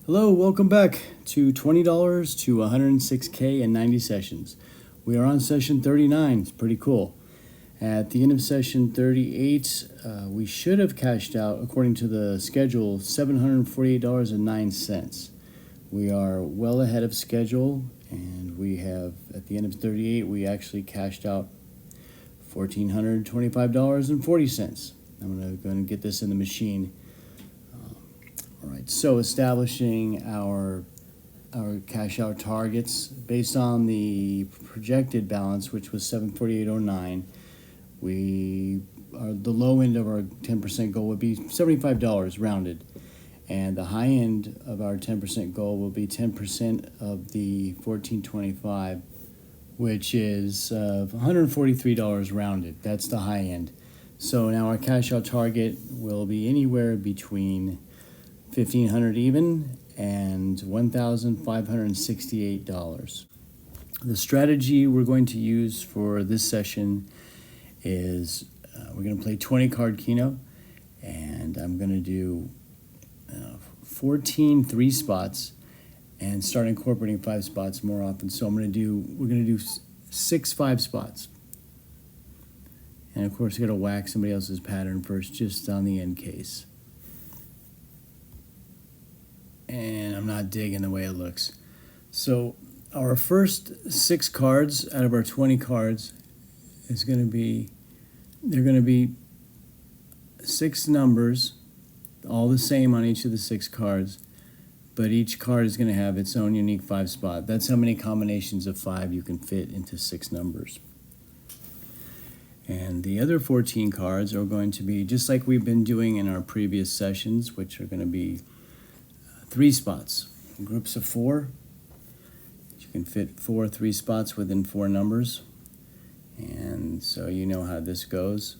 Hello, welcome back to $20 to 106K and 90 sessions. We are on session 39. It's pretty cool. At the end of session 38, we should have cashed out, according to the schedule, $748.09. We are well ahead of schedule, and we have, at the end of 38, we actually cashed out $1,425.40. I'm going to get this in the machine. All right, so establishing our cash out targets based on the projected balance, which was 748.09. The low end of our 10% goal would be $75 rounded, and the high end of our 10% goal will be 10% of the 1425, which is $143 rounded. That's the high end. So now our cash out target will be anywhere between $1,500 even and $1,568. The strategy we're going to use for this session is we're going to play 20 card Keno, and I'm going to do 14 3 spots and start incorporating 5 spots more often. So we're going to do 6 5 spots. And of course, we're going to whack somebody else's pattern first, just on the end case. And I'm not digging the way it looks. So our first 6 cards out of our 20 cards is going to be, they're going to be 6 numbers, all the same on each of the 6 cards, but each card is going to have its own unique 5 spot. That's how many combinations of 5 you can fit into 6 numbers. And the other 14 cards are going to be just like we've been doing in our previous sessions, which are going to be 3 spots, groups of 4. You can fit 4 3 spots within 4 numbers. And so you know how this goes.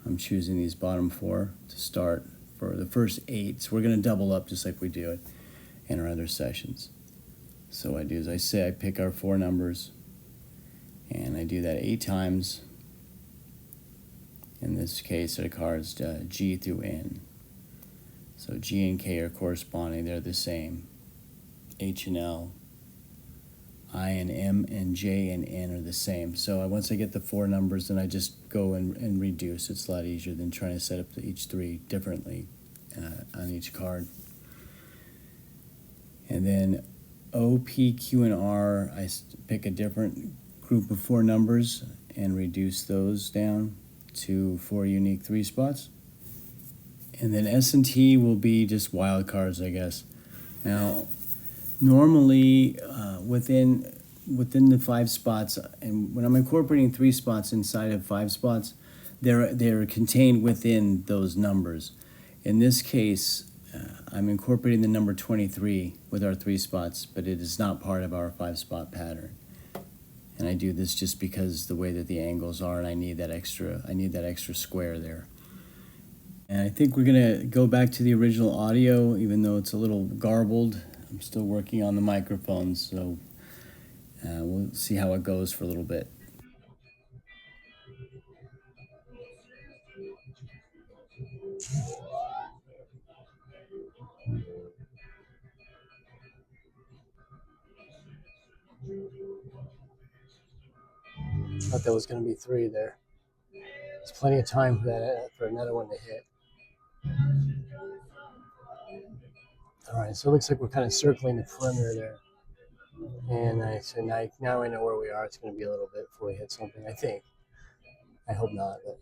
I'm choosing these bottom 4 to start for the first 8. So we're going to double up just like we do it in our other sessions. So what I do is I pick our 4 numbers, and I do that 8 times. In this case, the cards G through N. So G and K are corresponding, they're the same. H and L, I and M, and J and N are the same. So once I get the 4 numbers, then I just go and reduce. It's a lot easier than trying to set up each 3 differently on each card. And then O, P, Q, and R, I pick a different group of 4 numbers and reduce those down to 4 unique 3 spots. And then S and T will be just wild cards, I guess. Now, normally within the 5 spots, and when I'm incorporating 3 spots inside of 5 spots, they're contained within those numbers. In this case, I'm incorporating the number 23 with our 3 spots, but it is not part of our 5 spot pattern. And I do this just because the way that the angles are, and I need that extra square there. And I think we're going to go back to the original audio, even though it's a little garbled. I'm still working on the microphones, so we'll see how it goes for a little bit. Thought that was going to be 3 there. There's plenty of time for another one to hit. All right, so it looks like we're kind of circling the perimeter there. And now I know where we are. It's going to be a little bit before we hit something, I think. I hope not, but.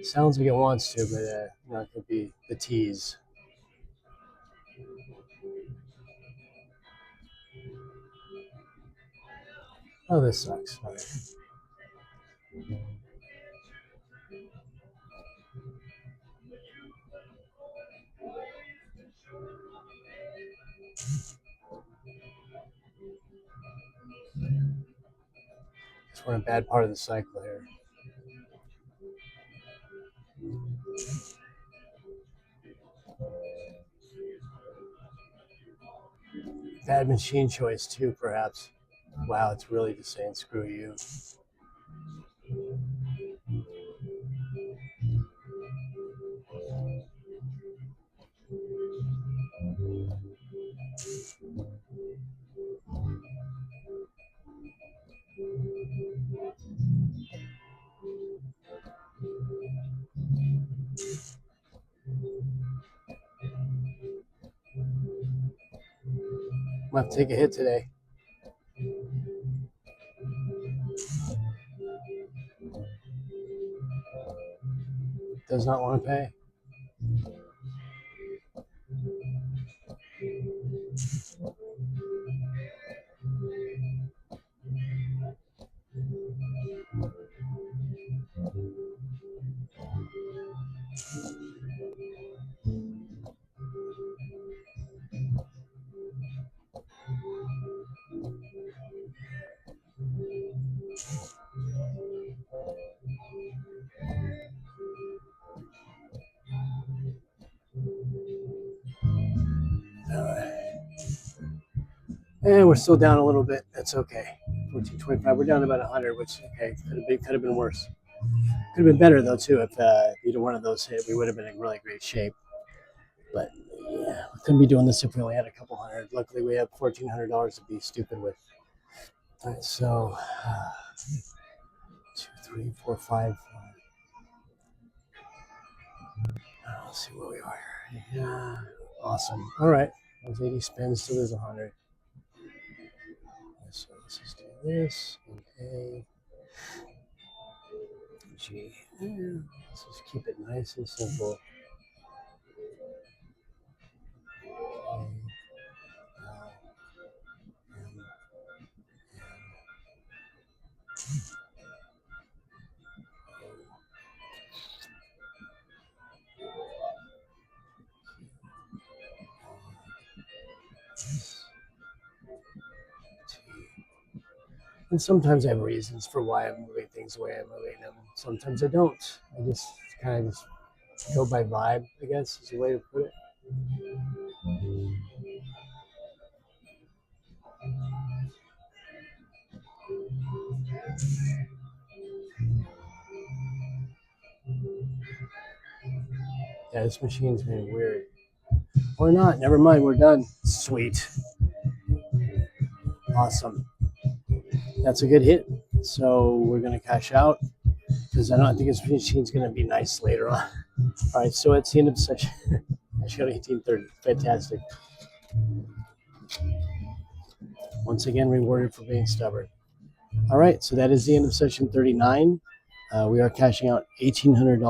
Sounds like it wants to, but not going to be the tease. Oh, this sucks. All right. Guess we're in a bad part of the cycle here. Bad machine choice too, perhaps. Wow, it's really just saying screw you. I'm gonna have to take a hit today. Does not want to pay. And we're still down a little bit. That's okay. 14.25. We're down about 100, which okay, could have been worse. Could have been better though too if either one of those hit. We would have been in really great shape. But yeah, we couldn't be doing this if we only had a couple hundred. Luckily, we have $1,400 to be stupid with. All right, so 2, 3, 4, 5. Let's see where we are. Yeah, awesome. All right, there's 80 spins, so there's 100. So let's just do this and A, G. Let's just keep it nice and simple. A, L, M, And sometimes I have reasons for why I'm moving things the way I'm moving them. Sometimes I don't. I just kind of just go by vibe, I guess, is a way to put it. Yeah, this machine's being weird. Or not. Never mind. We're done. Sweet. Awesome. That's a good hit. So we're going to cash out because I think this machine's going to be nice later on. All right. So it's the end of the session. I shot 1830. Fantastic. Once again, rewarded for being stubborn. All right. So that is the end of session 39. We are cashing out $1,800,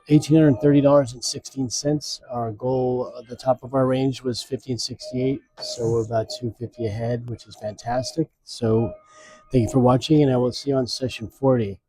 $1,830.16. Our goal at the top of our range was $1,568, so we're about $250 ahead, which is fantastic. So thank you for watching, and I will see you on session 40.